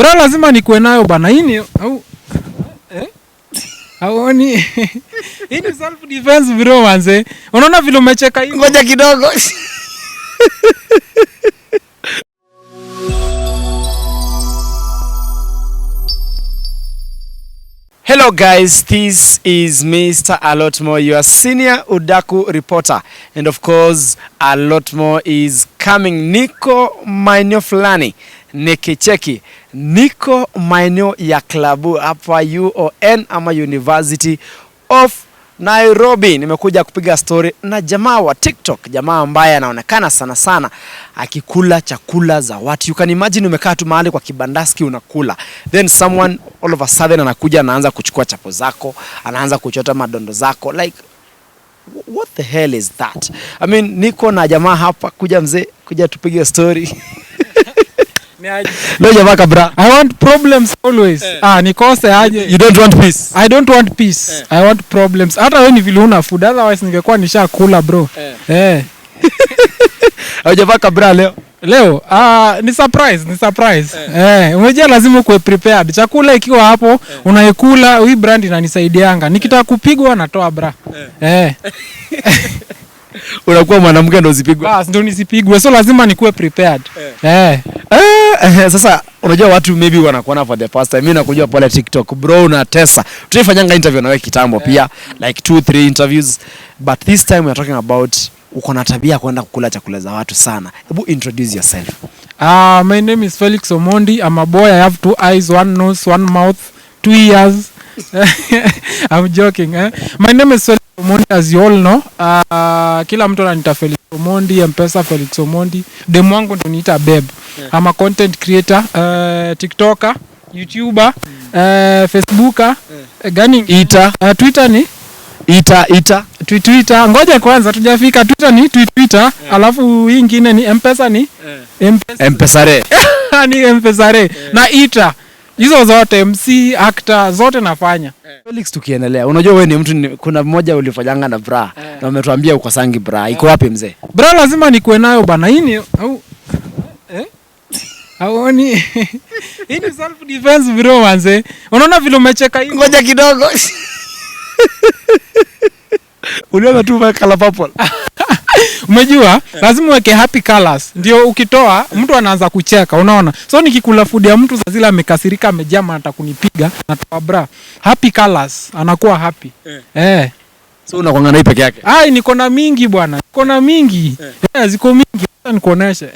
Bra lazima nikuwe nayo bana. Hii au Haoni. Hii ni self defense bro manze. Unaona vile umecheka hivi. Ngoja kidogo. Hello guys, this is Mr. Alotmo, your senior Udaku reporter. And of course, Alotmo is coming. Niko maeneo fulani, nikicheki. Niko maeneo ya klabu hapa UON ama University of Nairobi. Nimekuja kupiga story na jamaa wa TikTok, jamaa ambaye anaonekana sana sana akikula chakula za watu. You can imagine umekaa tu mahali kwa kibandaski unakula, then someone all of a sudden anakuja anaanza kuchukua chapo zako, anaanza kuchota madondo zako. Like what the hell is that? I mean, niko na jamaa hapa, kuja mzee, kuja tupige story. No jamaa kabra. I want problems always. Nikose aje. You don't want peace. I don't want peace. I want problems. Hata wewe ni vile una food, otherwise ningekuwa nishakula bro. Au jamaa kabra leo. Leo ni surprise. Umejua lazima kuwe prepared. Chakula ikiwa hapo unaikula, hii brand inanisaidianga. Nikitaka kupigwa natoa bra. Unakuwa mwanamke ndo usipigwe. Ndo nisipigwe. So lazima nikuwe prepared. Sasa unajua watu maybe wanakuona for the first time. Mimi nakujua pale TikTok bro, unatesa. Tulifanyanga interview na wewe kitambo pia, like 2-3 interviews, but this time we are talking about uko na tabia kwenda kukula chakula za watu sana. Hebu introduce yourself. My name is Felix Omondi. I'm a boy. I have 2 eyes, 1 nose, 1 mouth, 2 ears. I'm joking. My name is Felix Omondi, as you all know. Kila mtu ananiita Felix Omondi, M-Pesa Felix Omondi. Demu wangu ndo niita Beb. I'm a content creator, TikToker, YouTuber, Facebooker, Twitter ni Twitter. Ngoja kwanza tujafika. Twitter ni Twitter. Alafu hii nyingine ni M-Pesa ni M-Pesare. Ni M-Pesare. Na ita. Hizo zote MC, actor, zote nafanya. Felix, tukiendelea. Unajua wewe ni mtu, kuna mmoja ulifanyanga na bra na umetuambia uko sangi bra. Iko wapi mzee? Bra lazima nikuwe nayo bana. Hii au Haoni. Hii ni self defense bro manze. Unaona vile umecheka hivi. Ngoja kidogo. Unaona tu color purple. Umejua lazima uweke happy colors ndio ukitoa mtu anaanza kucheka, unaona. So nikikula food ya mtu sasa zile amekasirika, amejama, anataka kunipiga, natoa bra happy colors, anakuwa happy. So unakuanga na hii peke yake? Niko na mingi bwana, niko na mingi. Ziko mingi, acha nikuoneshe.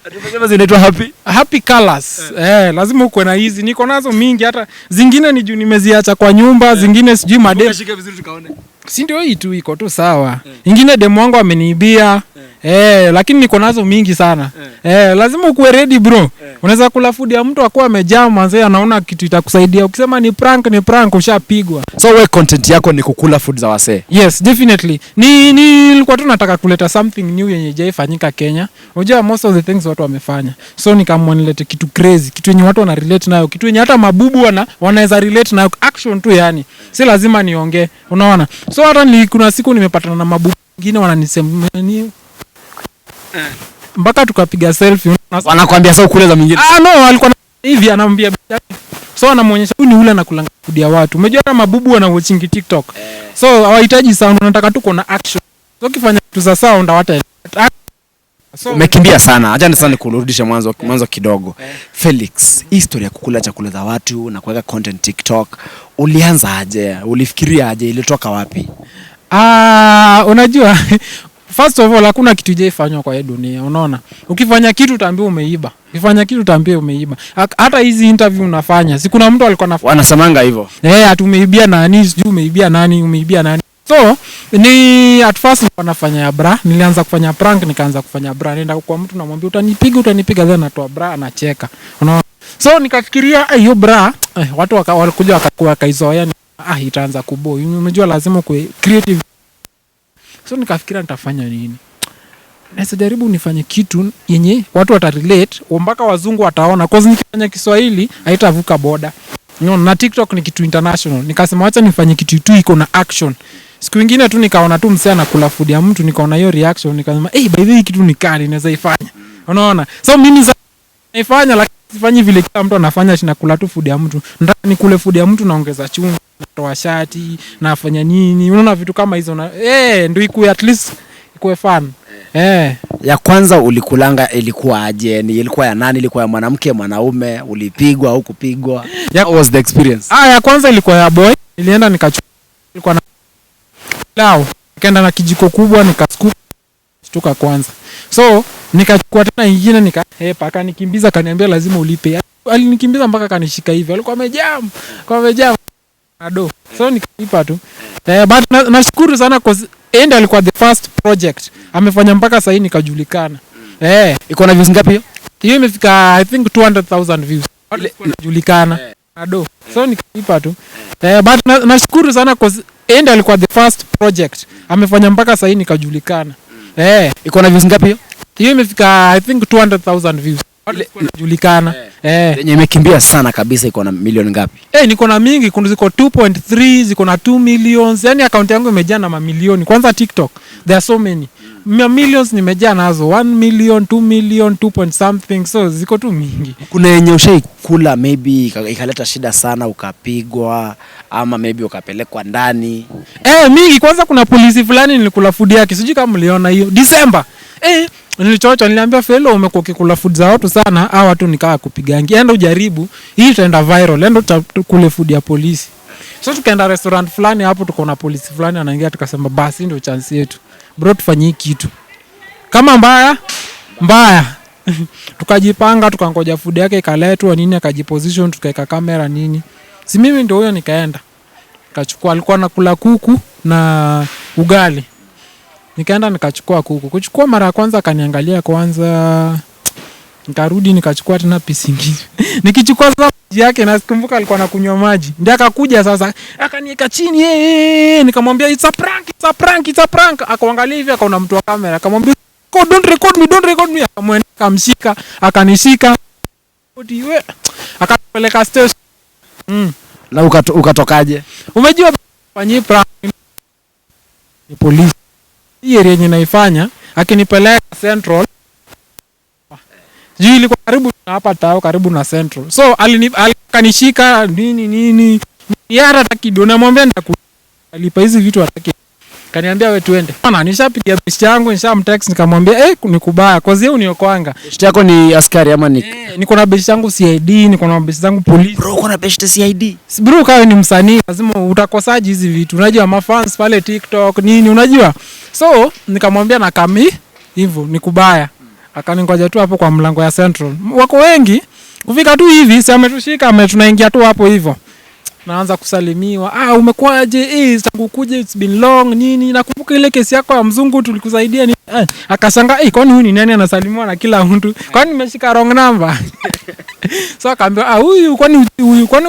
Atumesema zinaitwa happy colors. Lazima uko na hizi. Niko nazo mingi, hata zingine ni juu nimeziacha kwa nyumba, zingine sijui madem. Unashika vizuri tukaone. Si ndio hii tu iko tu sawa. Ingine demu wangu ameniibia. Lakini niko nazo mingi sana. Lazima ukuwe ready bro. Unaweza kula food ya mtu akua amejaa manze, anaona kitu itakusaidia. Ukisema ni prank ushapigwa. So wewe content yako ni kukula food za wasee? Yes, definitely. Nilikuwa tu nataka kuleta something new yenye haijafanyika Kenya. Unajua most of the things watu wamefanya. So nikamwona nilete kitu crazy, kitu yenye watu wana relate nayo, kitu yenye hata mabubu wanaweza relate nayo, action tu yani. Si lazima niongee, unaona. So hata kuna siku nimepatana na mabubu wengine wananisema ni mpaka tukapiga selfie. Wanakuambia sasa ukule za mingine? No, alikuwa hivi anamwambia. So anamuonyesha huyu ni ule anakulanga food ya watu. Umejua hata mabubu wana watching TikTok. So hawahitaji sound, wanataka tu kuna action. So ukifanya kitu za sound hawata. So umekimbia sana. Acha nisana kurudisha mwanzo kidogo. Felix, history ya kukula chakula za watu na kuweka content TikTok, ulianza aje? Ulifikiria aje? Ilitoka wapi? Unajua first of all hakuna kitu haijafanywa kwa hii dunia, unaona. Ukifanya kitu utaambiwa umeiba. Hata hizi interview unafanya, si kuna mtu alikuwa wanasemanga hivyo. Atumeibia nani, sijui umeibia nani. So ni at first nilikuwa nafanya ya bra, nilianza kufanya prank, nikaanza kufanya bra. Nenda kwa mtu namwambia utanipiga, then natoa bra, anacheka. Unaona? So nikafikiria hiyo bra watu walikuja wakaizoea, itaanza kubo. Unajua lazima ku creative. So nikafikiria nitafanya nini? Naweza jaribu nifanye kitu yenye watu watarelate, mpaka wazungu wataona, cause nikifanya Kiswahili haitavuka boda. Na TikTok ni kitu international. Nikasema acha nifanye kitu tu iko na action. Siku nyingine tu nikaona tu msee anakula food ya mtu, nikaona hiyo reaction, nikasema by the way kitu ni kali, naweza ifanya. Unaona? So mimi Nifanya lakini sifanyi vile kila mtu anafanya, tunakula tu food ya mtu. Nataka nikule food ya mtu, naongeza chumvi, natoa shati, nafanya nini? Unaona vitu kama hizo na ndio ikuwe at least ikuwe fun. Ya kwanza ulikulanga ilikuwa aje? Ni ilikuwa ya nani? Ilikuwa ya mwanamke, mwanaume? Ulipigwa au kupigwa? What was the experience? Ya kwanza ilikuwa ya boy. Nilienda nikachukua, ilikuwa na lao, nikaenda na kijiko kubwa nikascoop shtuka kwanza. So nikachukua tena nyingine paka nikimbiza, kaniambia lazima ulipe. Alinikimbiza mpaka kanishika hivi. Alikuwa amejam. Ado. So nikalipa tu. But nashukuru sana cause Enda alikuwa the first project. Amefanya mpaka sasa hivi nikajulikana. Iko na views ngapi hiyo? Hiyo imefika I think 200,000 views. Najulikana. Ado. So nikalipa tu. But nashukuru sana cause Enda alikuwa the first project. Amefanya mpaka sasa hivi nikajulikana. Iko na views ngapi hiyo? Hiyo imefika I think 200,000 views. Najulikana. Yenye imekimbia sana kabisa iko na milioni ngapi? Niko na mingi, kuna ziko 2.3, ziko na 2 millions. Yaani account yangu imejaa na mamilioni. Kwanza TikTok, there are so many. Millions nimejaa nazo. 1 million, 2 million, 2 point something. So ziko tu mingi. Kuna yenye ushaikula maybe ikaleta shida sana ukapigwa ama maybe ukapelekwa ndani? Mingi. Kwanza kuna polisi fulani nilikula food yake. Sijui kama mliona hiyo. December. Nilichocha, niliambia Felix, umekuwa ukikula food za watu sana, hao watu nikaa kupigangi. Enda ujaribu, hii itaenda viral. Enda kule food ya polisi. So tukaenda restaurant fulani hapo, tuko na polisi fulani anaingia, tukasema basi ndio chance yetu. Bro, tufanyie kitu. Kama mbaya. Tukajipanga, tukangoja food yake ikaletwa nini, akajiposition, tukaweka kamera nini. Si mimi ndio huyo nikaenda. Nikachukua, alikuwa anakula kuku na ugali. Nikaenda nikachukua kuku. Kuchukua mara ya kwanza akaniangalia kwanza. Nikarudi nikachukua tena pisi nyingine. Nikichukua sasa maji yake na sikumbuka alikuwa anakunywa maji. Ndiye akakuja sasa akaniweka chini. Nikamwambia it's a prank. Akaangalia hivi akaona mtu wa kamera. Akamwambia don't record me. Akamwenda akamshika, akanishika. Wewe akapeleka station. Na ukatokaje? Umejua fanyii prank ni polisi. Hii area yenye naifanya akinipeleka Central. Juu ilikuwa karibu na hapa tao, karibu na Central. So akanishika nini. Yara takido, namwambia nitakulipa hizi vitu hataki. Kaniambia wewe tuende. Bana nishapigia best yangu, nishamtext nikamwambia nikubaya cause yeye uniokoanga. Best yako ni askari ama ni? Niko na best yangu CID, niko na best yangu police. Bro, uko na best CID? Bro, kawe ni msanii, lazima utakosaje hizi vitu. Unajua mafans pale TikTok nini unajua. So nikamwambia na kami hivyo nikubaya. Akaningoja tu hapo kwa mlango ya Central. Wako wengi. Kufika tu hivi, si ametushika, tunaingia tu hapo hivyo. Naanza kusalimiwa. Umekwaje? Tangu kuja it's been long nini. Nakumbuka ile kesi yako ya mzungu tulikusaidia ni. Akashangaa, kwani huyu ni nani anasalimiwa na kila mtu? Kwani nimeshika wrong number? So akaambia, huyu kwani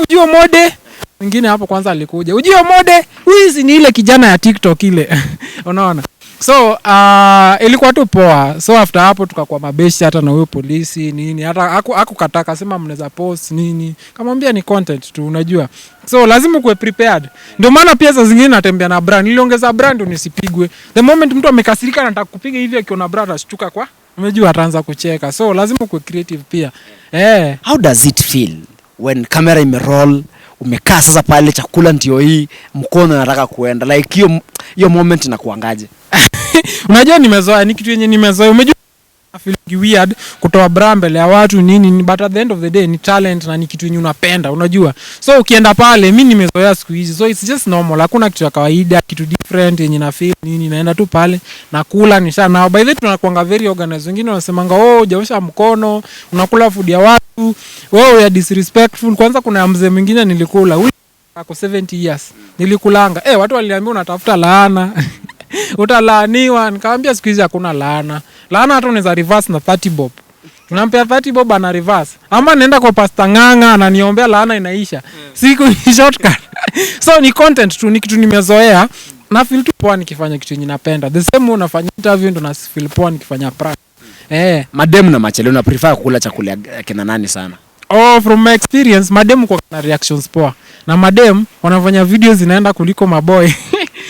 ujio mode? Mwingine hapo kwanza alikuja. Ujio mode? Huyu ni ile kijana ya TikTok ile. Unaona? So ilikuwa tu poa. So after hapo tukakuwa mabeshi hata na huyo polisi nini. Hata hakukataa, akasema mnaweza post nini. Kamwambia ni content tu unajua. So lazima kuwe prepared. Ndio maana pia saa zingine natembea na brand. Niliongeza brand nisipigwe. The moment mtu amekasirika anataka kupiga hivi akiona brand ashtuka kwa. Unajua ataanza kucheka. So lazima kuwe creative pia. How does it feel when camera imeroll? Umekaa sasa pale, chakula ndio hii, mkono unataka kuenda. Like hiyo moment inakuangaje? Unajua nimezoea, ni kitu yenye nimezoea. Umejua I feel weird kutoa bra mbele ya watu nini, but at the end of the day ni talent na ni kitu yenye unapenda, unajua. So ukienda pale, mimi nimezoea siku hizi. So it's just normal. Hakuna kitu ya kawaida, kitu different yenye na feel nini, naenda tu pale nakula nisha nao. By the way tunakuanga very organized. Wengine wanasemanga hujaosha mkono, unakula food ya watu. Ya disrespectful. Kwanza kuna mzee mwingine nilikula, ako 70 years. Nilikulanga. Watu waliniambia unatafuta laana. Utalaaniwa. Nikamwambia siku hizi hakuna laana. Laana hata unaweza reverse na 30 bob. Unampea 30 bob ana reverse. Ama naenda kwa Pastor Nganga ananiombea laana inaisha. Siku ni shortcut. So ni content tu, ni kitu nimezoea. Na feel tu poa nikifanya kitu yenye napenda. The same unafanya interview ndo na feel poa nikifanya prank. Madem na machele una prefer kula chakula kina nani sana? From my experience, madem kwa na reactions poa. Na madem wanafanya videos zinaenda kuliko maboy.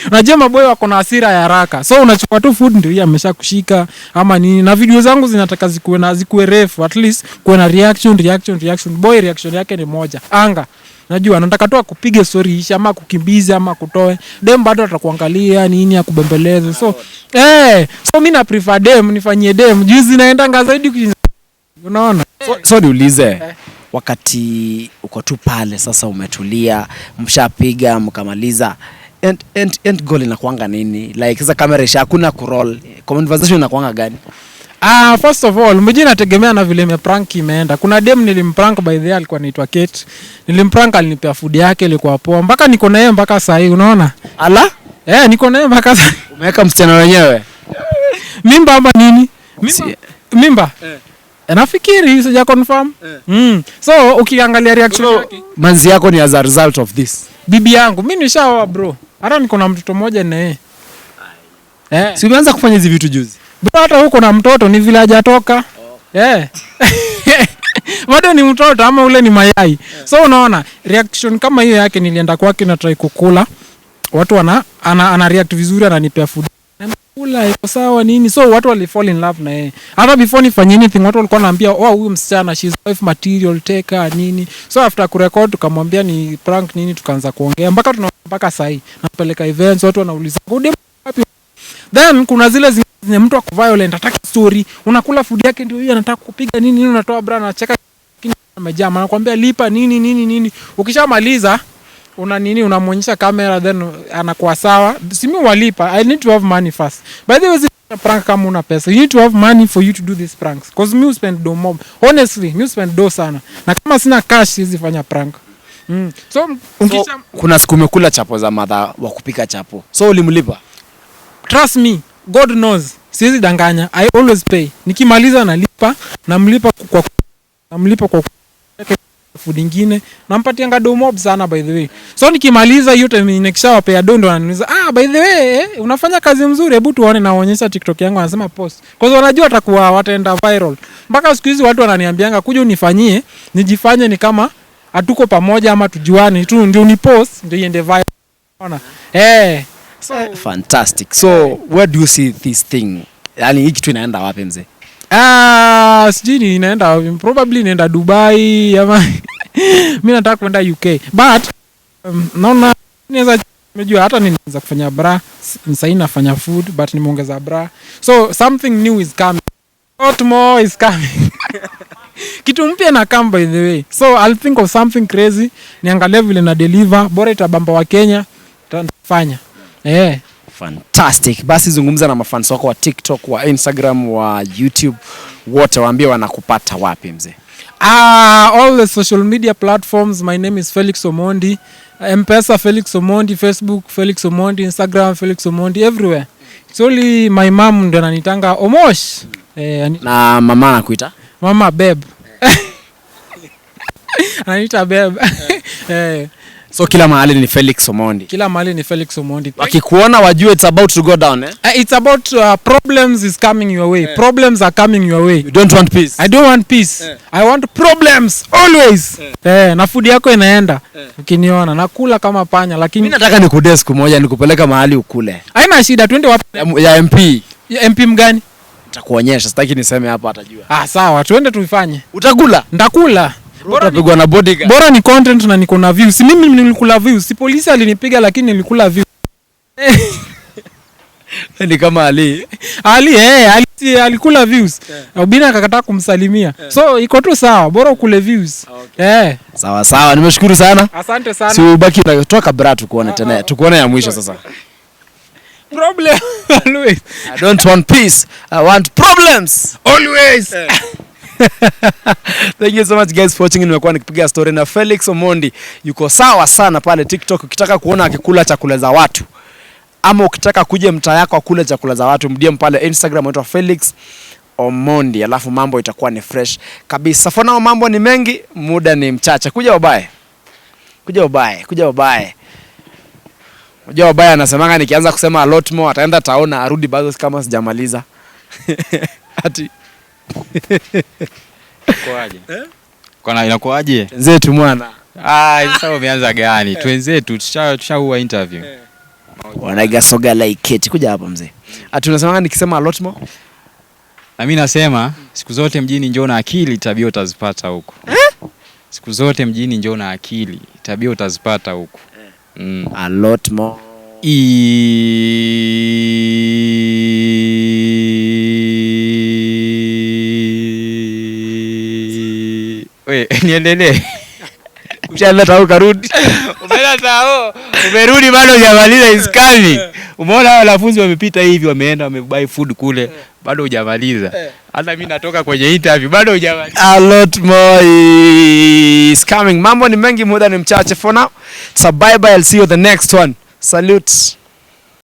Unajua maboy wako na hasira ya haraka. So unachukua tu food ndio ameshakushika ama nini. Na video zangu zinataka zikuwe refu, at least kuwe na reaction. Boy reaction yake ni moja. Anga. Najua anataka tu akupige story isha ama kukimbiza ama kutoe. Dem bado atakuangalia nini akubembeleze. So so mimi na prefer dem nifanyie dem. Juzi naenda zaidi unaona. So niulize wakati uko tu pale sasa umetulia, mshapiga mkamaliza end goal inakuanga nini? Like sasa kamera isha hakuna kuroll. Conversation inakuanga gani? First of all, mjini nategemea na vile prank imeenda. Kuna dem nilimprank by the way alikuwa anaitwa Kate. Nilimprank alinipea food yake ilikuwa poa. Mpaka niko na yeye mpaka saa hii unaona? Ala? Niko na yeye mpaka saa. Umeweka msichana wenyewe? Mimba ama nini? Mimba? Nafikiri sija confirm. So ukiangalia reaction yake, manzi yako ni as a result of this. Bibi yangu, mimi nishaoa bro. Hata niko na mtoto mmoja na yeye. Si umeanza kufanya hizi vitu juzi? Bro, hata huko na mtoto ni vile hajatoka. Bado ni mtoto ama ule ni mayai. So unaona reaction kama hiyo yake, nilienda kwake na try kukula. Watu ana react vizuri, ananipea food. Kula iko sawa nini. So watu wali fall in love na yeye. Hata before nifanye anything watu walikuwa wanaambia huyu msichana she's wife material, take her nini. So after kurecord tukamwambia ni prank nini, tukaanza kuongea mpaka saa hii. Napeleka events watu wanauliza good wapi. Then kuna zile zenye mtu ako violent ataki story, unakula food yake ndio hiyo anataka kupiga nini, unatoa bra na cheka amejama, anakuambia lipa nini. Ukishamaliza unamuonyesha kamera, then anakuwa sawa. Simi walipa, I need to have money first. By the way, prank kama una pesa, you need to have money for you to do these pranks. Because me spend do mob. Honestly, me spend do sana. Na kama sina cash siwezi fanya prank. So kuna siku umekula chapo za madha wa kupika chapo. So ulimlipa? Trust me, God knows. Siwezi danganya. I always pay. Nikimaliza nalipa, namlipa kwa food nyingine, nampatia ngado mob sana by the way. So nikimaliza hiyo time nikishawapea dondo ananiuliza, by the way, unafanya kazi mzuri, hebu tuone. Naonyesha TikTok yangu, anasema post. Kwa sababu wanajua atakuwa wataenda viral. Mpaka siku hizi watu wananiambianga kuja unifanyie, nijifanye ni kama hatuko pamoja ama tujuane tu, ndio ni post ndio iende viral. Unaona? So fantastic. So where do you see this thing? Yaani hiki kitu inaenda wapi mzee? Sijui inaenda wapi. Probably inaenda Dubai ama mimi nataka kwenda UK. But naona naweza unajua hata ninaweza kufanya bra. Sasa nafanya food but nimeongeza bra. So something new is coming. Lot more is coming. Kitu mpya na come by the way. So I'll think of something crazy. Niangalie vile na deliver. Bora itabamba wa Kenya. Tutafanya. Fantastic. Basi zungumza na mafans wako wa TikTok, wa Instagram, wa YouTube, wote waambie wanakupata wapi mzee? All the social media platforms. My name is Felix Omondi. M-Pesa Felix Omondi, Facebook Felix Omondi, Instagram Felix Omondi, everywhere. It's only my mom ndo ananitanga Omosh. Na mama anakuita? Mama babe. Ananiita babe. So kila mahali ni Felix Omondi. Kila mahali ni Felix Omondi. Wakikuona wajue it's about to go down, eh? It's about problems is coming your way. Problems are coming your way. You don't want peace. I don't want peace. I want problems always. Na food yako inaenda. Ukiniona nakula kama panya, lakini mimi nataka nikudee siku moja nikupeleka mahali ukule. Haina shida, twende wapi? Ya MP. Ya MP mgani? Nitakuonyesha, sitaki niseme hapa atajua. Sawa, twende tuifanye. Utakula? Ndakula. Bora pigwa na bodyguard. Bora ni content na niko na views. Mimi nilikula views. Si polisi alinipiga lakini nilikula views. Ni kama Ali alikula views. Ubina akakataa kumsalimia. So iko tu sawa, bora ukule views. Sawa, nimeshukuru sana. Asante sana. Si ubaki unatoka bra tukuone tena. Tukuone ya mwisho sasa. Problem always. I don't want peace. I want problems always. Thank you so much guys for watching. Nimekuwa nikipiga story na Felix Omondi. Yuko sawa sana pale TikTok. Ukitaka kuona akikula chakula za watu ama ukitaka kuja mtaa yako akule chakula za watu, mdie mpale Instagram anaitwa Felix Omondi, alafu mambo itakuwa ni fresh kabisa. For now mambo ni mengi, muda ni mchache. Kuja ubaye. Unajua ubaya anasemanga nikianza kusema a lot more ataenda taona arudi bado kama sijamaliza. Ati kwaje? Kona inakuaje? Wenzetu mwana. Sasa umeanza gani? Twenzetu tushaua interview. Wanaiga soga like keti kuja hapa mzee. Tunasema nikisema a lot more. Na mimi nasema siku zote mjini njoo na akili, tabia utazipata huko. Siku zote mjini njoo na akili, tabia utazipata huko. A lot more. Wewe niendelee. Ushaleta au karudi? Umerudi bado hujamaliza iskani. Umeona wanafunzi wamepita hivi wameenda wamebuy food kule bado hujamaliza. Hata mimi natoka kwenye interview bado hujamaliza. A lot more is coming. Mambo ni mengi, muda ni mchache. For now, so bye bye, I'll see you the next one. Salute.